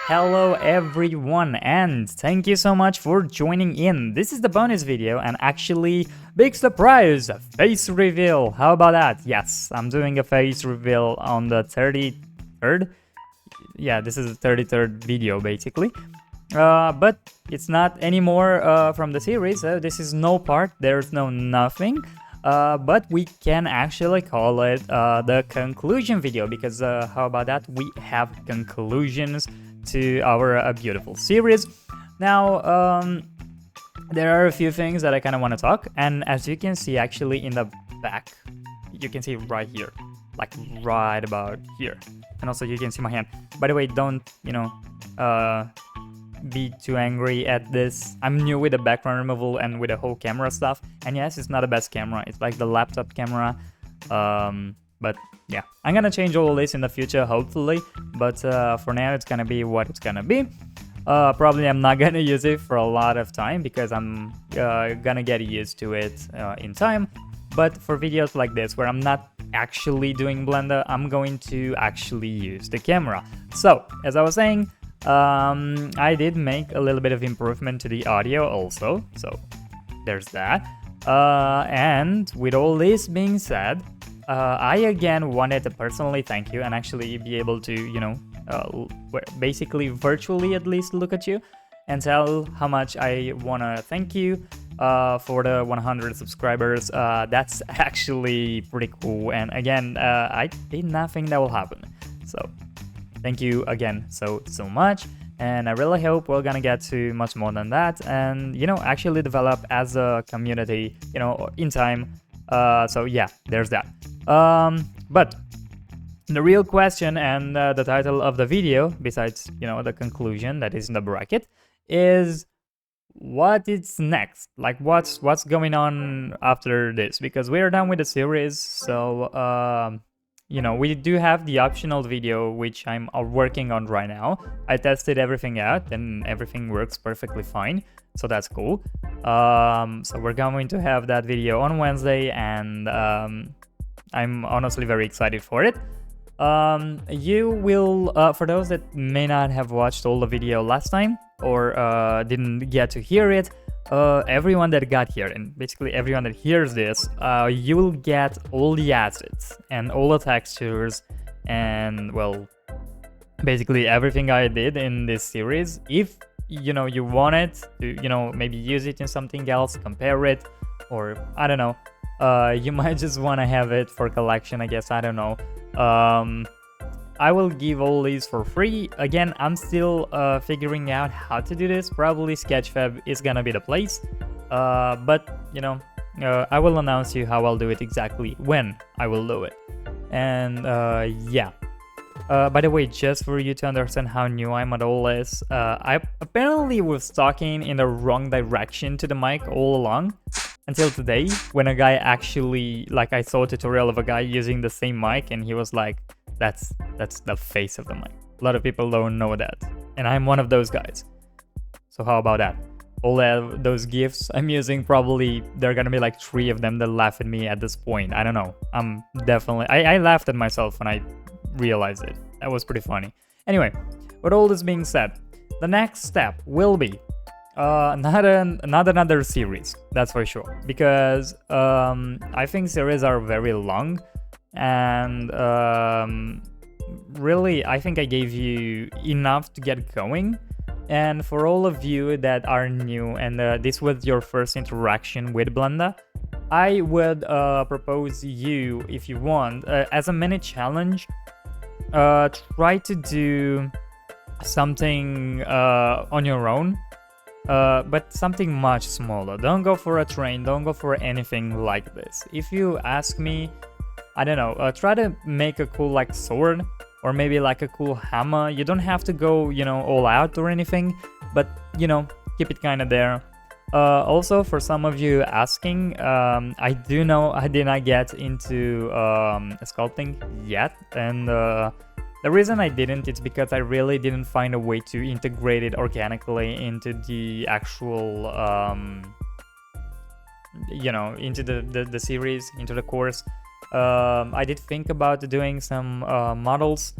Hello everyone, and thank you so much for joining in. This is the bonus video, and actually, big surprise, a face reveal. How about that? Yes, I'm doing a face reveal on the 33rd. Yeah, this is the 33rd video basically. But it's not anymore from the series. This is no part, there's no nothing. But we can actually call it the conclusion video, because how about that? We have conclusions to our beautiful series. Now, there are a few things that I kind of want to talk, and as you can see actually in the back, you can see right here, like right about here, and also you can see my hand. By the way, don't, be too angry at this. I'm new with the background removal and with the whole camera stuff, and yes, it's not the best camera, it's like the laptop camera, but yeah, I'm gonna change all of this in the future, hopefully, but for now it's gonna be what it's gonna be. Probably I'm not gonna use it for a lot of time because I'm gonna get used to it in time, but for videos like this where I'm not actually doing Blender, I'm going to actually use the camera. So, as I was saying, I did make a little bit of improvement to the audio also, so there's that. And with all this being said, I again wanted to personally thank you and actually be able to, basically virtually at least look at you and tell how much I want to thank you for the 100 subscribers. That's actually pretty cool, and again, I did not think that will happen, so thank you again so much, and I really hope we're gonna get to much more than that, and actually develop as a community in time. So yeah, there's that. But the real question and the title of the video, besides the conclusion that is in the bracket, is what is next, like what's going on after this, because we're done with the series. So we do have the optional video, which I'm working on right now. I tested everything out and everything works perfectly fine, so that's cool. So we're going to have that video on Wednesday, and I'm honestly very excited for it. You will, for those that may not have watched all the video last time or didn't get to hear it, everyone that got here, and basically everyone that hears this, you will get all the assets and all the textures and, well, basically everything I did in this series. If you wanted to maybe use it in something else, compare it, or I don't know, you might just want to have it for collection, I guess, I don't know. I will give all these for free. Again, I'm still figuring out how to do this. Probably Sketchfab is gonna be the place, but I will announce you how I'll do it exactly when I will do it. And yeah, by the way, just for you to understand how new I'm at all this, I apparently was talking in the wrong direction to the mic all along until today, when a guy actually, like, I saw a tutorial of a guy using the same mic, and he was like, that's the face of the mic. A lot of people don't know that, and I'm one of those guys. So how about that? All those GIFs I'm using, probably there are gonna be like 3 of them that laugh at me at this point. I don't know. I'm definitely, I laughed at myself when I realized it. That was pretty funny. Anyway, with all this being said, the next step will be not another series, that's for sure, because I think series are very long, and really I think I gave you enough to get going. And for all of you that are new and this was your first interaction with Blender, I would propose you, if you want, as a mini challenge, try to do something on your own, but something much smaller. Don't go for a train, don't go for anything like this. If you ask me, I don't know, try to make a cool like sword, or maybe like a cool hammer. You don't have to go, all out or anything, but keep it kind of there. Also, for some of you asking, I do know I did not get into sculpting yet, and the reason I didn't is because I really didn't find a way to integrate it organically into the actual into the series, into the course. I did think about doing some models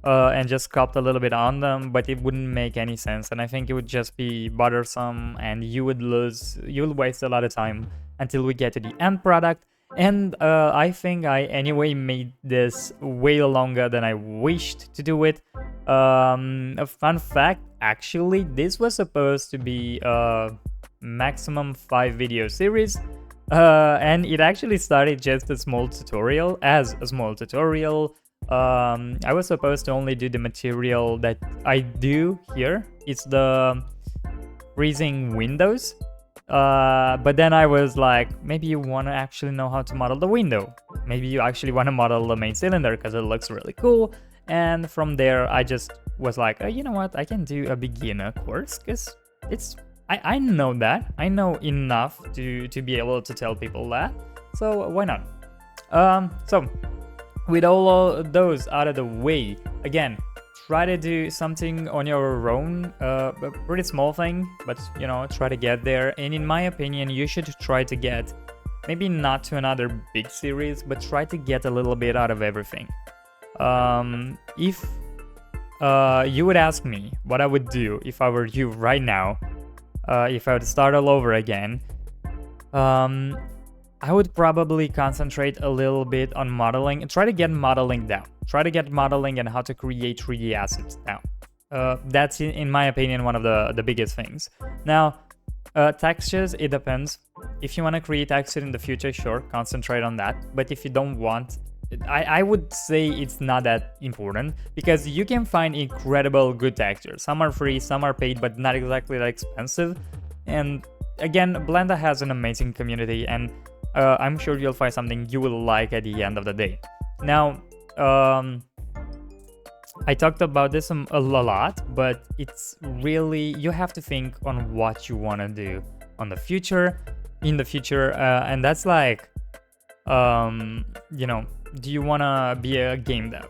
and just sculpt a little bit on them, but it wouldn't make any sense, and I think it would just be bothersome, and you will waste a lot of time until we get to the end product. And I think I anyway made this way longer than I wished to do it. A fun fact, actually, this was supposed to be a maximum 5 video series, and it actually started just a small tutorial. I was supposed to only do the material that I do here. It's the freezing windows. But then I was like, maybe you want to actually know how to model the window. Maybe you actually want to model the main cylinder because it looks really cool. And from there, I just was like, oh, you know what? I can do a beginner course because I know that. I know enough to be able to tell people that. So why not? So with all of those out of the way, again, try to do something on your own, a pretty small thing, but you know, try to get there. And in my opinion, you should try to get, maybe not to another big series, but try to get a little bit out of everything. If you would ask me what I would do if I were you right now, if I would start all over again, I would probably concentrate a little bit on modeling and try to get modeling down. Try to get modeling and how to create 3D assets down. That's, in my opinion, one of the biggest things. Now, textures, it depends. If you want to create texture in the future, sure, concentrate on that. But if you don't want, I would say it's not that important, because you can find incredible good textures. Some are free, some are paid, but not exactly that expensive. And again, Blender has an amazing community, and I'm sure you'll find something you will like at the end of the day. Now, I talked about this a lot, but it's really, you have to think on what you want to do in the future, and that's like, you know, do you want to be a game dev?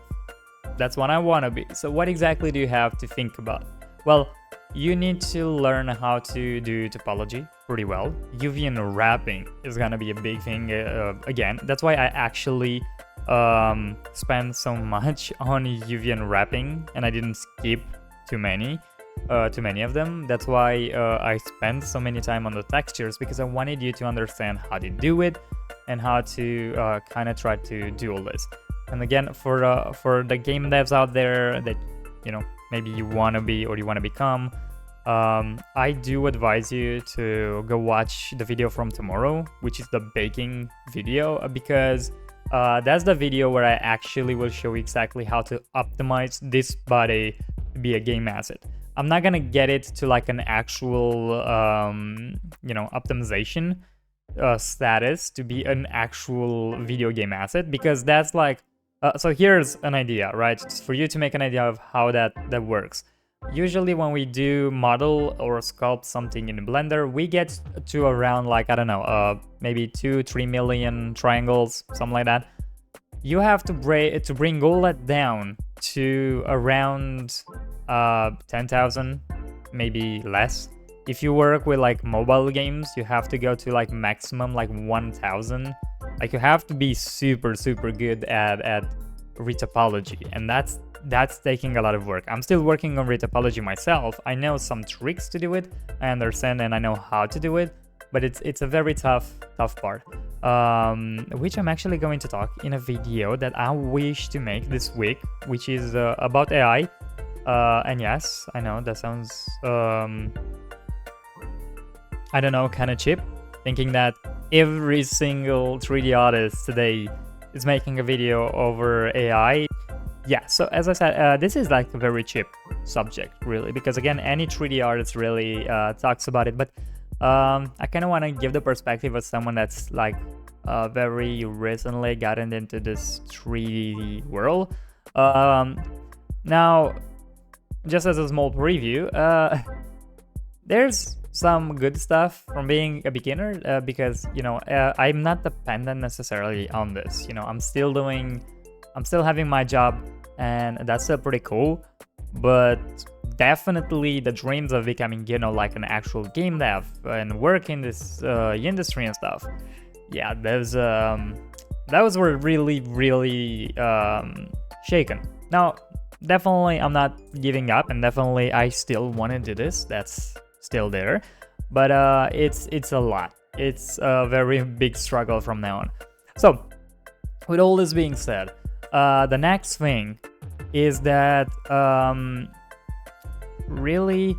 That's what I want to be. So what exactly do you have to think about? Well, you need to learn how to do topology pretty well. UV and wrapping is gonna be a big thing. Again, that's why I actually spend so much on UV and wrapping, and I didn't skip too many of them. That's why I spent so many time on the textures, because I wanted you to understand how to do it and how to kind of try to do all this. And again, for the game devs out there that, you know, maybe you want to be or you want to become, I do advise you to go watch the video from tomorrow, which is the baking video, because that's the video where I actually will show you exactly how to optimize this body to be a game asset. I'm not gonna get it to like an actual, you know, optimization status to be an actual video game asset, because that's like, so here's an idea, right? Just for you to make an idea of how that works. Usually when we do model or sculpt something in Blender, we get to around like, I don't know, maybe 2-3 million triangles, something like that. You have to bring all that down to around 10,000, maybe less. If you work with like mobile games, you have to go to like maximum like 1,000. Like you have to be super good at retopology, and that's taking a lot of work. I'm still working on retopology myself. I know some tricks to do it, I understand, and I know how to do it, but it's a very tough part, which I'm actually going to talk in a video that I wish to make this week, which is about AI. And yes, I know that sounds I don't know, kind of cheap, thinking that every single 3D artist today is making a video over AI. Yeah, so as I said, this is like a very cheap subject, really, because again, any 3D artist really talks about it, but I kind of want to give the perspective of someone that's like very recently gotten into this 3D world. Now, just as a small preview, there's some good stuff from being a beginner, because, you know, I'm not dependent necessarily on this. You know, I'm still having my job, and that's still pretty cool, but definitely the dreams of becoming, you know, like an actual game dev and work in this industry and stuff, yeah, those were really shaken. Now, definitely I'm not giving up, and definitely I still want to do this. That's still there, but it's a lot. It's a very big struggle from now on. So with all this being said, the next thing is that really,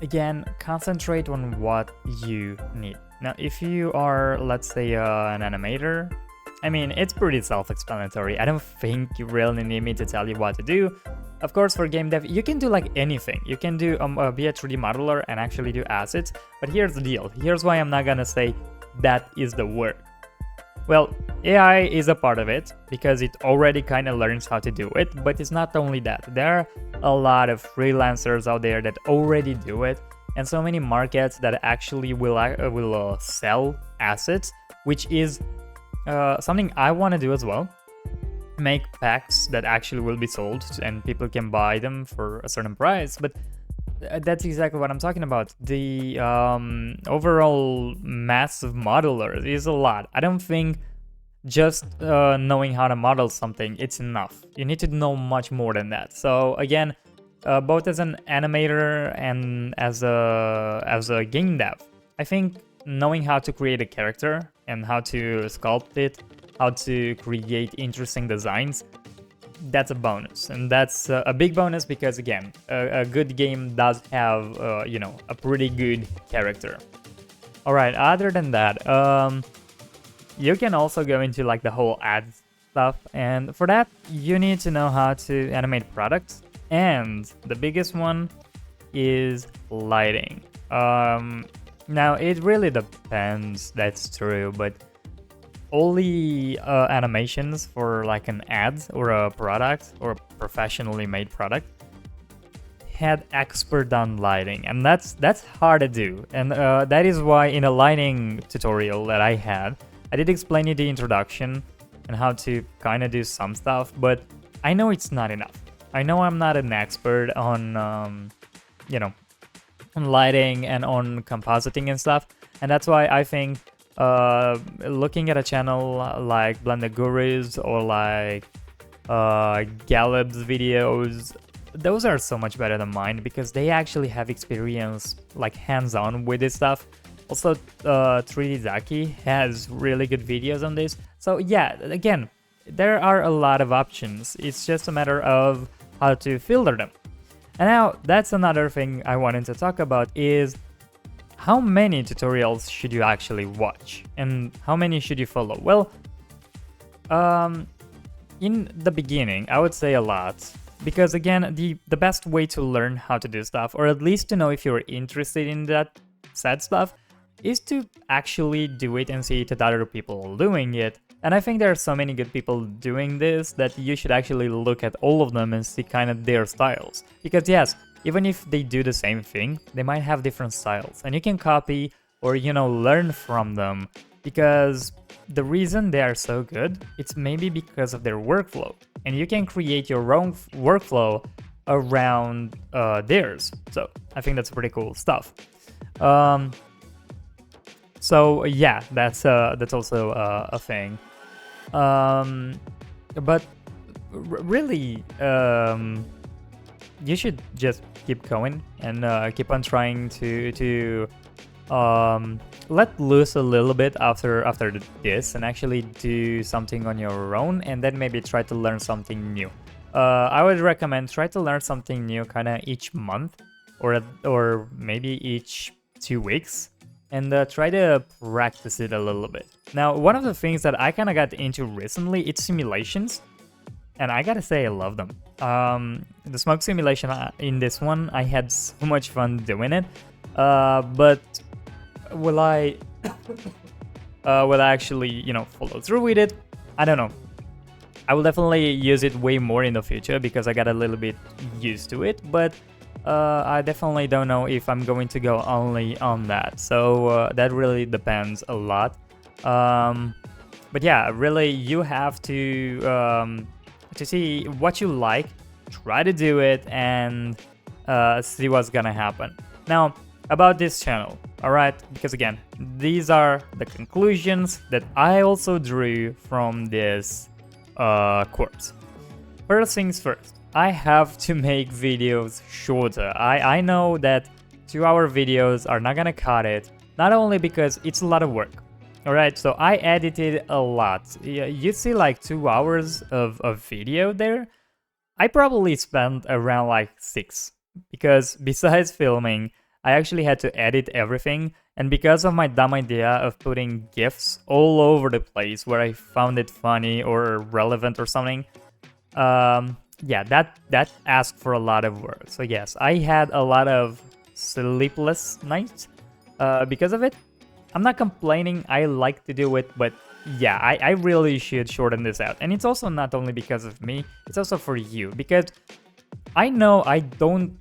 again, concentrate on what you need. Now, if you are, let's say, an animator, I mean, it's pretty self-explanatory. I don't think you really need me to tell you what to do. Of course, for game dev, you can do like anything. You can do be a 3D modeler and actually do assets. But here's the deal. Here's why I'm not gonna say that is the work. Well, AI is a part of it because it already kind of learns how to do it. But it's not only that. There are a lot of freelancers out there that already do it, and so many markets that actually will sell assets, which is something I want to do as well. Make packs that actually will be sold and people can buy them for a certain price. But that's exactly what I'm talking about. The overall mass of modelers is a lot. I don't think just knowing how to model something, it's enough. You need to know much more than that. So again, both as an animator and as a game dev, I think knowing how to create a character and how to sculpt it, how to create interesting designs, that's a bonus. And that's a big bonus because, again, a good game does have, a pretty good character. All right, other than that, you can also go into like the whole ad stuff. And for that, you need to know how to animate products. And the biggest one is lighting. Now, it really depends, that's true, but all the animations for like an ad or a product or a professionally made product had expert on lighting, and that's hard to do. And that is why in a lighting tutorial that I had, I did explain you the introduction and how to kind of do some stuff, but I know it's not enough. I know I'm not an expert on, on lighting and on compositing and stuff, and that's why I think looking at a channel like Blender Gurus or like Galeb's videos, those are so much better than mine because they actually have experience like hands-on with this stuff. Also, 3D Zaki has really good videos on this. So yeah, again, there are a lot of options. It's just a matter of how to filter them. And now that's another thing I wanted to talk about is how many tutorials should you actually watch and how many should you follow? Well, in the beginning, I would say a lot, because again, the best way to learn how to do stuff, or at least to know if you're interested in that said stuff, is to actually do it and see that other people doing it. And I think there are so many good people doing this that you should actually look at all of them and see kind of their styles. Because yes, even if they do the same thing, they might have different styles. And you can copy or, learn from them. Because the reason they are so good, it's maybe because of their workflow. And you can create your own workflow around theirs. So I think that's pretty cool stuff. So yeah, that's also a thing. But really, you should just keep going and keep on trying to let loose a little bit after this and actually do something on your own, and then maybe try to learn something new. I would recommend try to learn something new kind of each month or maybe each 2 weeks. And try to practice it a little bit. Now, one of the things that I kind of got into recently, it's simulations. And I gotta say, I love them. The smoke simulation in this one, I had so much fun doing it. But will I actually, follow through with it? I don't know. I will definitely use it way more in the future because I got a little bit used to it. But I definitely don't know if I'm going to go only on that. So that really depends a lot. But yeah, really, you have to see what you like, try to do it, and see what's gonna happen. Now, about this channel, alright? Because again, these are the conclusions that I also drew from this course. First things first. I have to make videos shorter. I know that 2-hour videos are not gonna cut it, not only because it's a lot of work. Alright, so I edited a lot. You see like 2 hours of video there. I probably spent around like 6, because besides filming, I actually had to edit everything, and because of my dumb idea of putting GIFs all over the place where I found it funny or relevant or something, yeah, that asked for a lot of work. So yes, I had a lot of sleepless nights because of it. I'm not complaining, I like to do it, but yeah, I really should shorten this out. And it's also not only because of me, it's also for you, because I know I don't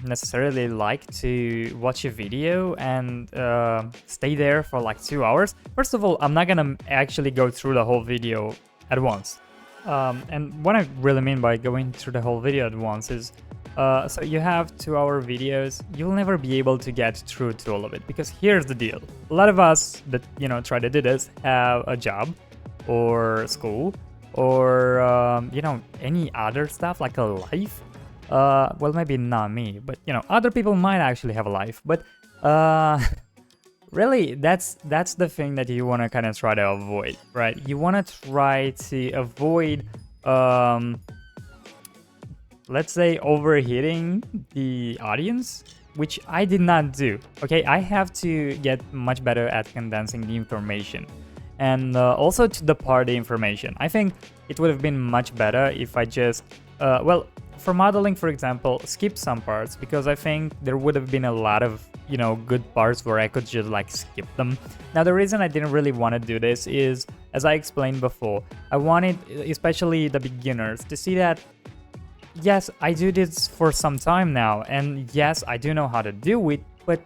necessarily like to watch a video and stay there for like 2 hours. First of all, I'm not gonna actually go through the whole video at once. And what I really mean by going through the whole video at once is, so you have 2-hour videos, you'll never be able to get through to all of it, because here's the deal. A lot of us that, you know, try to do this have a job or school or, you know, any other stuff like a life. Well, maybe not me, but, you know, other people might actually have a life, but, really, that's the thing that you want to kind of try to avoid, right? You want to try to avoid, let's say, overheating the audience, which I did not do. Okay, I have to get much better at condensing the information and also to the party information. I think it would have been much better if I just, well, for modeling, for example, skip some parts, because I think there would have been a lot of, you know, good parts where I could just like skip them. Now, the reason I didn't really want to do this is, as I explained before, I wanted, especially the beginners, to see that yes, I do this for some time now, and yes, I do know how to do it, but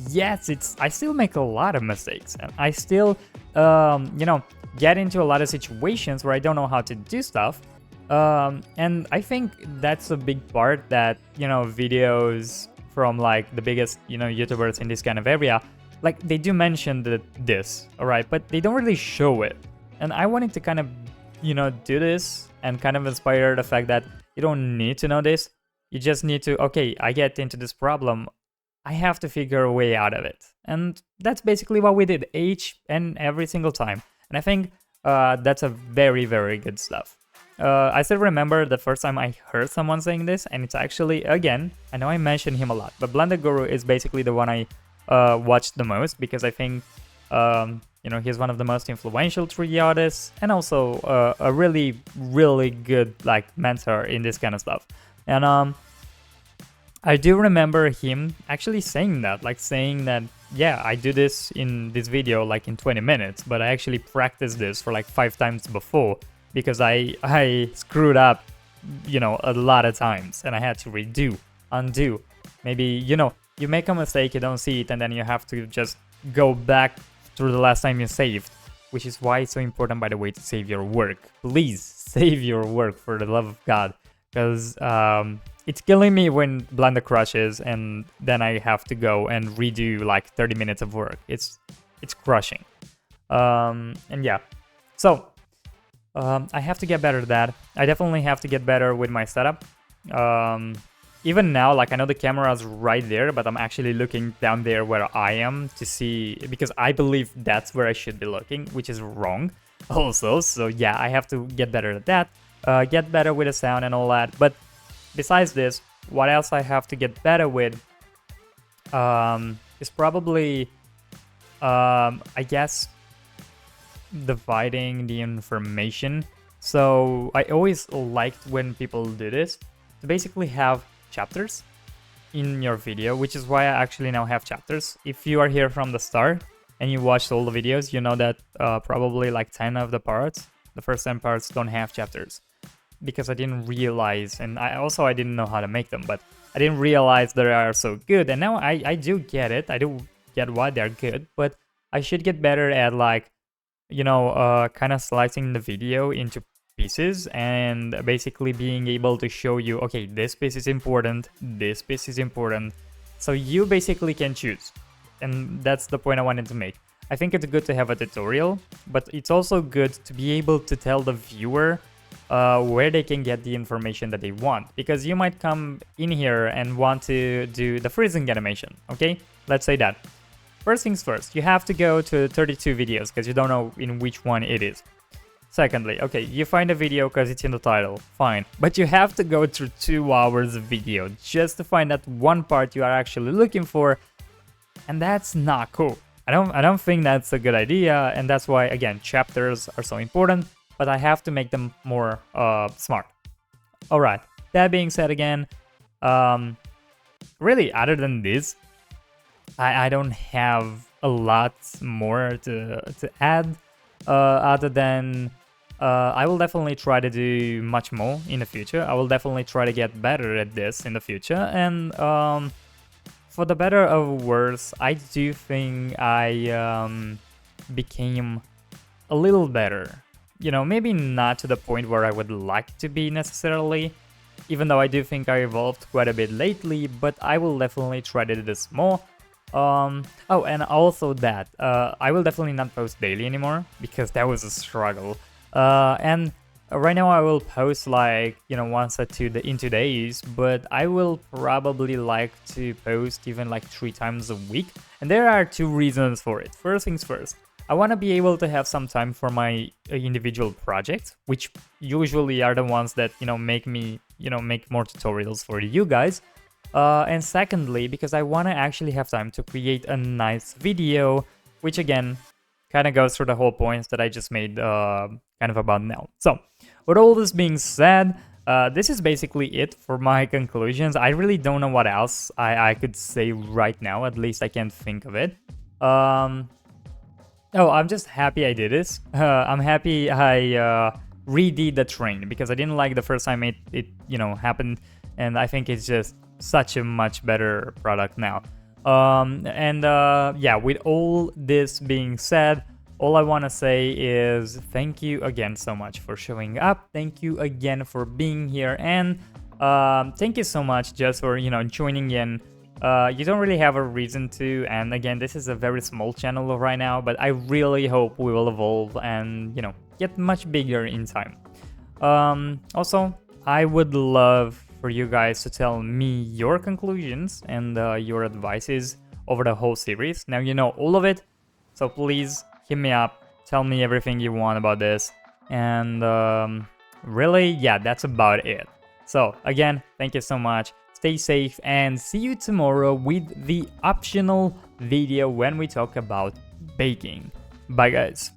yes, I still make a lot of mistakes, and I still, you know, get into a lot of situations where I don't know how to do stuff, and I think that's a big part that, you know, videos from like the biggest, you know, YouTubers in this kind of area, like they do mention this, alright, but they don't really show it, and I wanted to kind of, you know, do this and kind of inspire the fact that you don't need to know this. You just need to, okay, I get into this problem, I have to figure a way out of it. And that's basically what we did each and every single time. And I think that's a very, very good stuff. I still remember the first time I heard someone saying this, and it's actually, again, I know I mentioned him a lot, but Blender Guru is basically the one I watched the most, because I think, you know, he's one of the most influential 3D artists, and also a really, really good like mentor in this kind of stuff. And I do remember him actually saying that, yeah, I do this in this video like in 20 minutes, but I actually practiced this for like 5 times before, because I screwed up, you know, a lot of times, and I had to undo. Maybe, you know, you make a mistake, you don't see it, and then you have to just go back through the last time you saved, which is why it's so important, by the way, to save your work. Please save your work, for the love of God, because it's killing me when Blender crashes and then I have to go and redo like 30 minutes of work. It's crushing. And yeah, so I have to get better at that. I definitely have to get better with my setup. Even now, like, I know the camera's right there, but I'm actually looking down there where I am to see, because I believe that's where I should be looking, which is wrong also. So yeah, I have to get better at that, get better with the sound and all that. But besides this, what else I have to get better with is probably, I guess, dividing the information. So I always liked when people do this, to basically have chapters in your video, which is why I actually now have chapters. If you are here from the start and you watched all the videos, you know that probably like 10 of the parts, the first 10 parts, don't have chapters, because I didn't realize, and I didn't know how to make them, but I didn't realize they are so good. And now I do get it, I do get why they're good, but I should get better at, like, you know, kind of slicing the video into pieces and basically being able to show you, okay, this piece is important, this piece is important, so you basically can choose. And that's the point I wanted to make. I think it's good to have a tutorial, but it's also good to be able to tell the viewer where they can get the information that they want. Because you might come in here and want to do the freezing animation, okay? Let's say that. First things first, you have to go to 32 videos because you don't know in which one it is. Secondly, okay, you find a video because it's in the title, fine. But you have to go through 2 hours of video just to find that one part you are actually looking for, and that's not cool. I don't think that's a good idea, and that's why, again, chapters are so important, but I have to make them more smart. Alright, that being said again, really, other than this, I don't have a lot more to add, other than I will definitely try to do much more in the future. I will definitely try to get better at this in the future, and for the better or worse, I do think I became a little better. You know, maybe not to the point where I would like to be necessarily, even though I do think I evolved quite a bit lately, but I will definitely try to do this more. Oh, and also that, I will definitely not post daily anymore, because that was a struggle. And right now I will post like, you know, once or two in 2 days, but I will probably like to post even like 3 times a week. And there are 2 reasons for it. First things first, I want to be able to have some time for my individual projects, which usually are the ones that, you know, make me, you know, make more tutorials for you guys. And secondly, because I want to actually have time to create a nice video, which again, kind of goes through the whole points that I just made kind of about now. So, with all this being said, this is basically it for my conclusions. I really don't know what else I could say right now, at least I can't think of it. Oh, I'm just happy I did this. I'm happy I redid the train, because I didn't like the first time it you know, happened, and I think it's just such a much better product now. Yeah, with all this being said, all I want to say is thank you again so much for showing up. Thank you again for being here, and thank you so much just for, you know, joining in. You don't really have a reason to, and again, this is a very small channel right now, but I really hope we will evolve and, you know, get much bigger in time. Also, I would love for you guys to tell me your conclusions and your advices over the whole series. Now you know all of it, so please hit me up, tell me everything you want about this, and really, yeah, that's about it. So again, thank you so much, stay safe, and see you tomorrow with the optional video when we talk about baking. Bye guys.